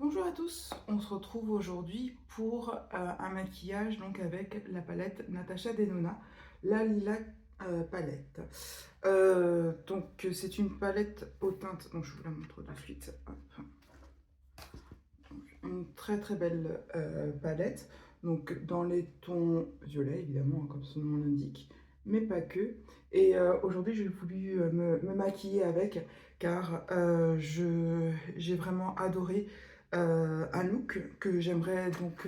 Bonjour à tous, on se retrouve aujourd'hui pour un maquillage donc avec la palette Natasha Denona, la Lilac palette. Donc c'est une palette aux teintes, donc je vous la montre de suite. Hop. Donc, une très très belle palette, donc dans les tons violets évidemment, hein, comme son nom l'indique, mais pas que. Et aujourd'hui j'ai voulu me maquiller avec car j'ai vraiment adoré un look que j'aimerais donc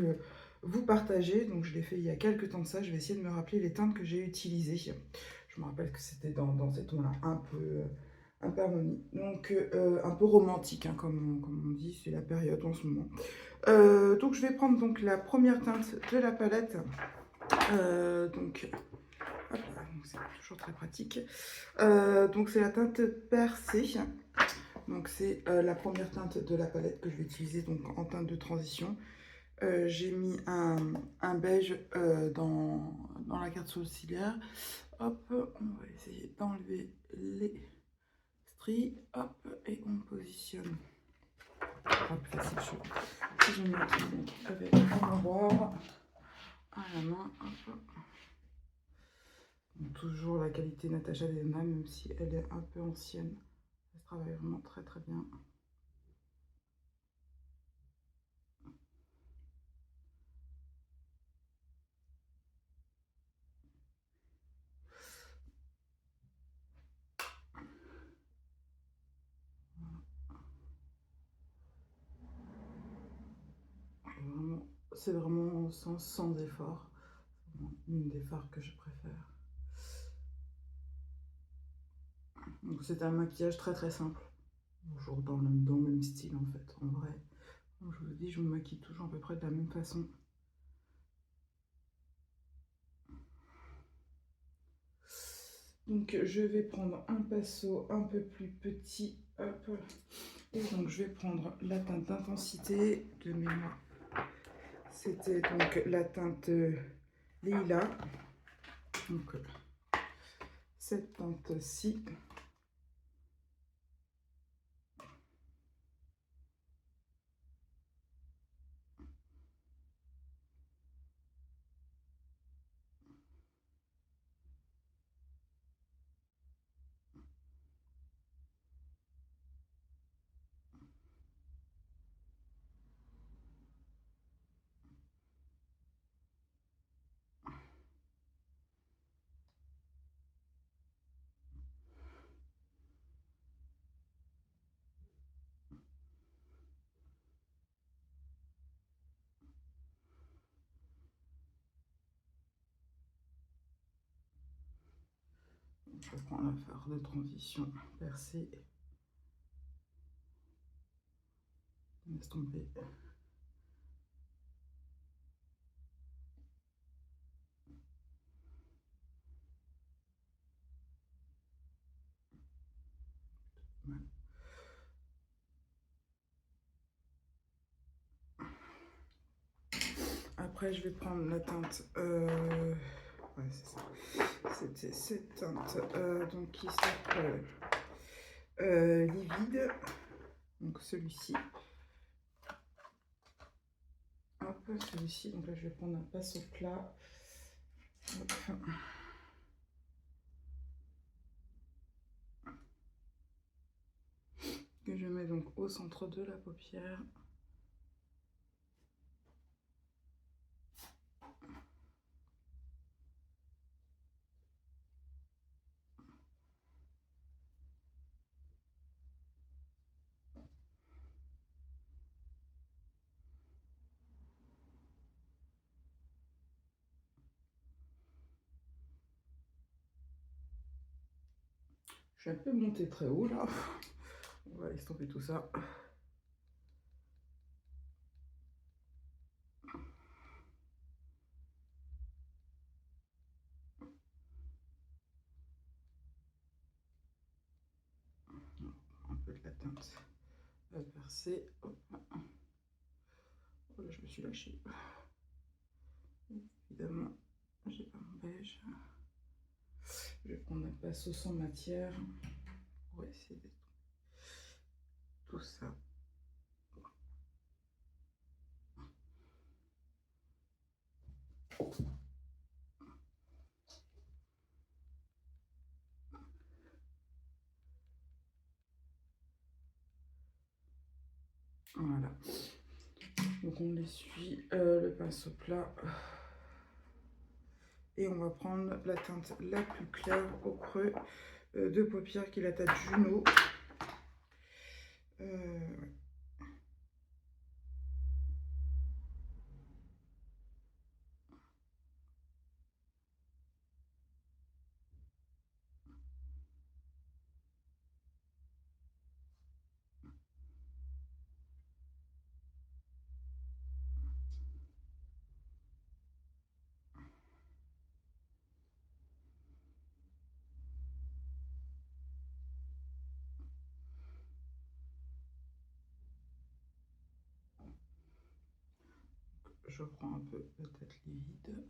vous partager. Donc je l'ai fait il y a quelques temps de ça, je vais essayer de me rappeler les teintes que j'ai utilisées. Je me rappelle que c'était dans ces tons-là, un peu harmonie. Donc un peu romantique, hein, comme on dit, c'est la période en ce moment. Donc je vais prendre donc la première teinte de la palette. Donc, hop, donc c'est toujours très pratique. Donc c'est la teinte percée. Donc c'est la première teinte de la palette que je vais utiliser donc en teinte de transition. J'ai mis un beige dans la carte sourcilière. Hop, on va essayer d'enlever les stries. Hop, et on positionne. Hop, facile, je mets avec un miroir à la main. Hop. Donc, toujours la qualité Natasha Denona, même si elle est un peu ancienne. Elle travaille vraiment très très bien. C'est vraiment sans effort. C'est vraiment une des fards que je préfère. Donc c'est un maquillage très très simple. Toujours dans le même style en fait, en vrai. Comme je vous dis, je me maquille toujours à peu près de la même façon. Donc je vais prendre un pinceau un peu plus petit. Hop. Et donc je vais prendre la teinte d'intensité de mémoire. C'était donc la teinte lilas. Donc cette teinte-ci. Je prends la farde de transition percée. Laisse tomber. Après, je vais prendre la teinte. Ouais, c'est ça. C'était cette teinte donc, qui s'appelle Livide. Donc celui-ci. Hop, celui-ci. Donc là, je vais prendre un pinceau plat. Hop. Que je mets donc au centre de la paupière. Je suis un peu montée très haut là. On va estomper tout ça. Un peu de la teinte percée. Hop. Oh là, je me suis lâchée. Évidemment, j'ai pas mon beige. Je vais prendre un pinceau sans matière pour essayer de tout ça. Voilà. Donc on essuie le pinceau plat. Et on va prendre la teinte la plus claire au creux de paupières qui est la teinte Juno. Ouais. Je prends un peu la tête livide.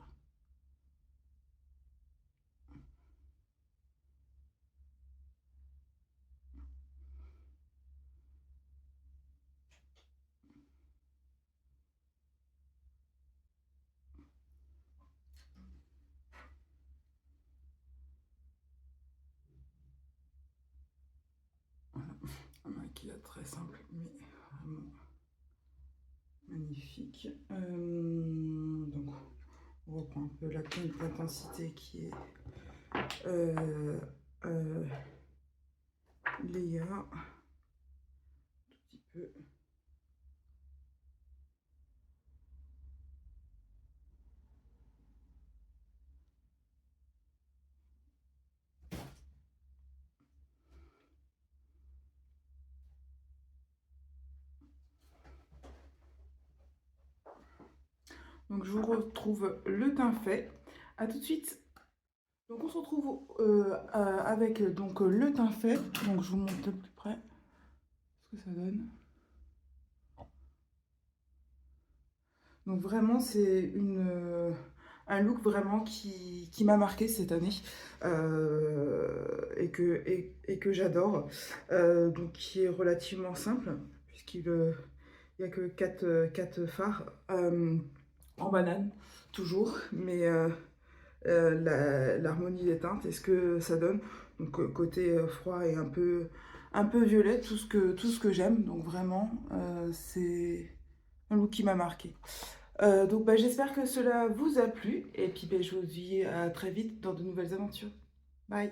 Voilà, un maquillage très simple, mais vraiment magnifique. Donc, on reprend un peu la teinte d'intensité qui est Léa. Un tout petit peu. Donc, je vous retrouve le teint fait. À tout de suite. Donc, on se retrouve avec donc, le teint fait. Donc, je vous montre de plus près ce que ça donne. Donc vraiment, c'est un look vraiment qui m'a marqué cette année et que j'adore. Donc qui est relativement simple puisqu'il n'y a que 4 fards en banane, toujours. Mais l'harmonie des teintes et ce que ça donne. Donc côté froid et un peu violet, tout ce que j'aime. Donc vraiment, c'est un look qui m'a marqué. Donc bah, j'espère que cela vous a plu et puis bah, je vous dis à très vite dans de nouvelles aventures. Bye!